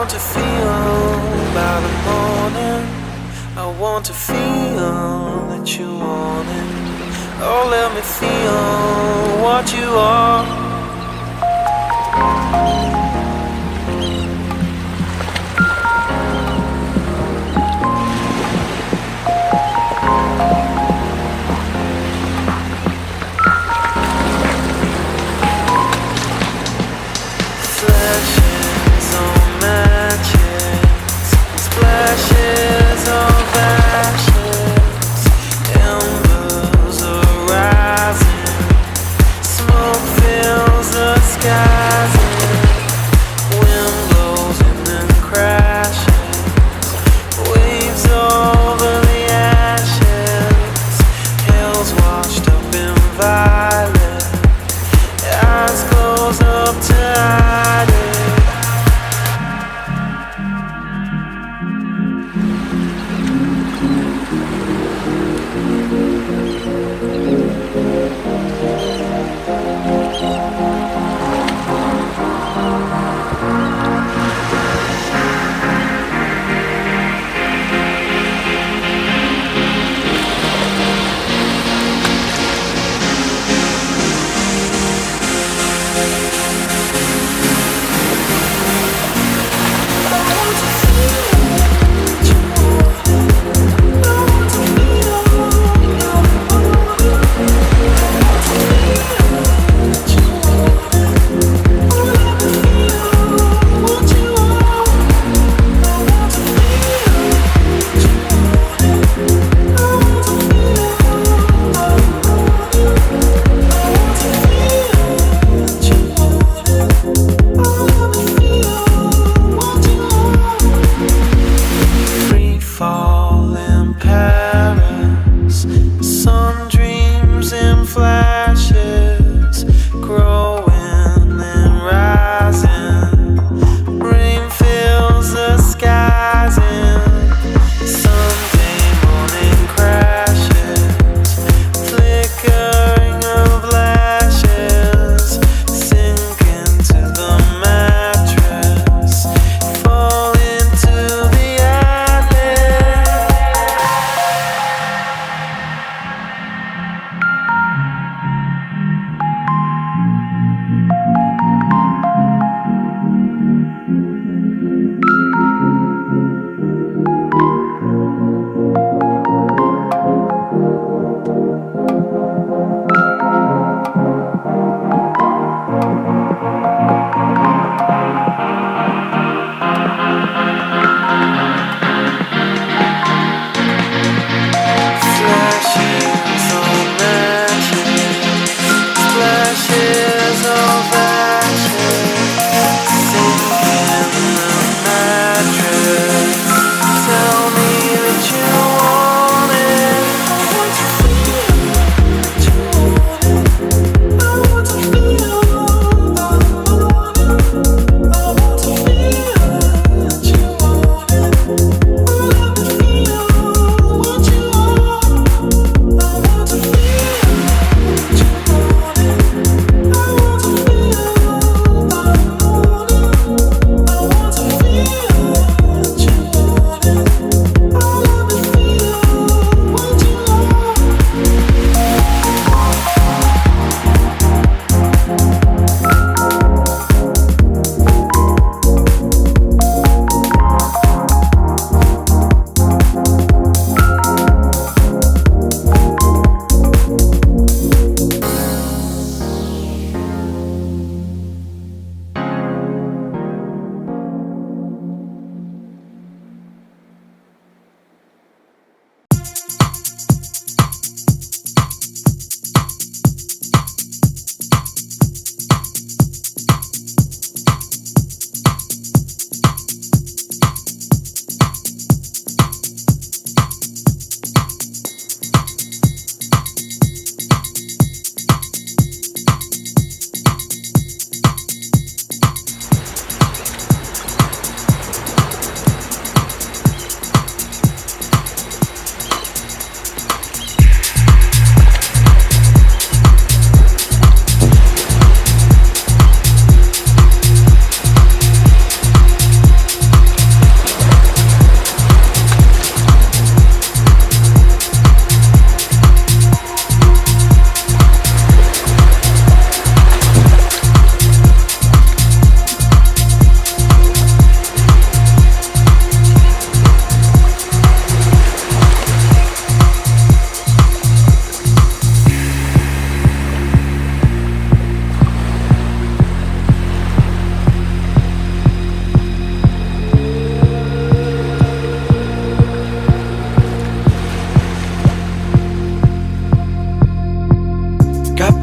want to feel by the morning. I want to feel that you want it. Oh, let me feel what you are. Flashes on matches, splashes of ashes, embers are rising, smoke fills the skies.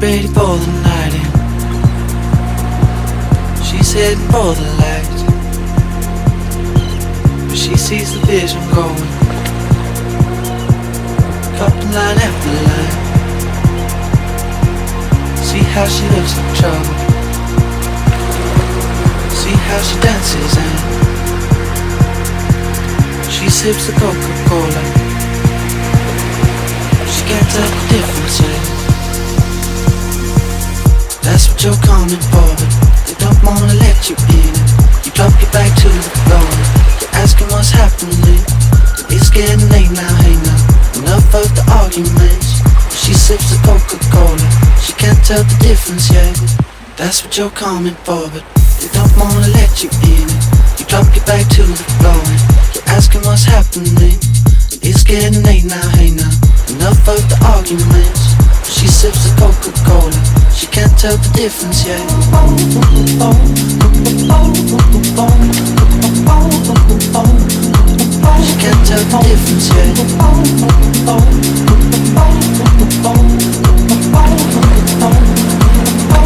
ready for the night in. She's heading for the light, but she sees the vision going, cupping line after line. See how she looks like trouble, see how she dances and she sips the Coca-Cola. She can't tell the difference yet. That's what you're coming for, but they don't wanna let you in. You drop your back to the floor, you're asking what's happening. It's getting late now, hey now, enough of the arguments. She sips the Coca-Cola, she can't tell the difference yet. That's what you're coming for, but they don't wanna let you in. You drop your back to the floor, you're asking what's happening. It's getting late now, hey now, enough of the arguments. She sips the Coca-Cola, she can't tell the difference yet. She can't tell the difference yet.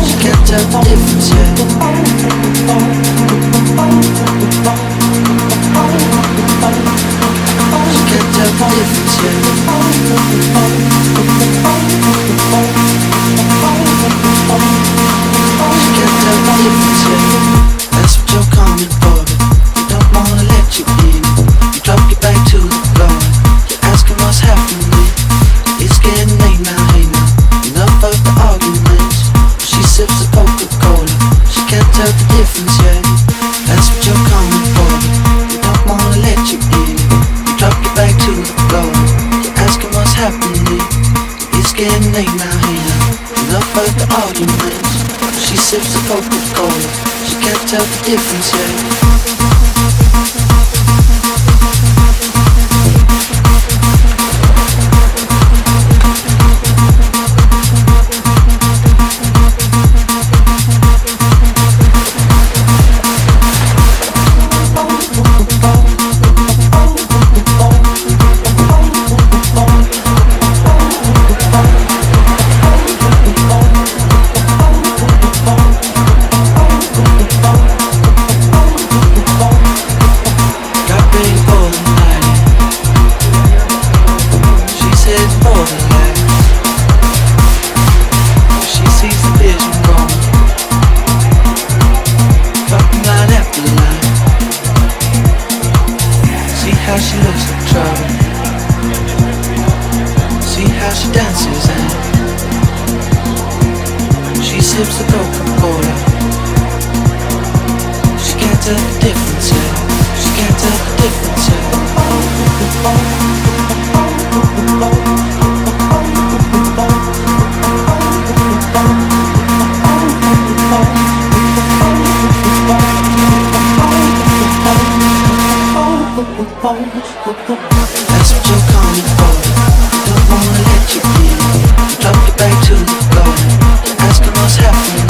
She can't tell the difference yet. She can't tell the difference yet. She can't tell the difference yet. That's what you're coming for, but they don't wanna let you in. You drop your back to the floor, you're asking what's happening. It's getting late now, hey now, enough of the arguments. She sips the Coca-Cola, she can't tell the difference yet. That's what you're coming for, but they don't wanna let you in. You drop your back to the floor, you're asking what's happening. It's getting late now, hey now, enough of the arguments. She sips the Coca-Cola, she can't tell the difference yet. That's what you're coming for, don't wanna let you in. You drop your back to the floor, you're asking what's happening.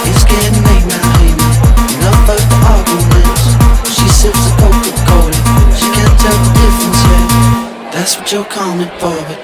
It's getting late now, hey now, enough of the arguments. She sips the Coca-Cola, she can't tell the difference yet. That's what you're coming for, but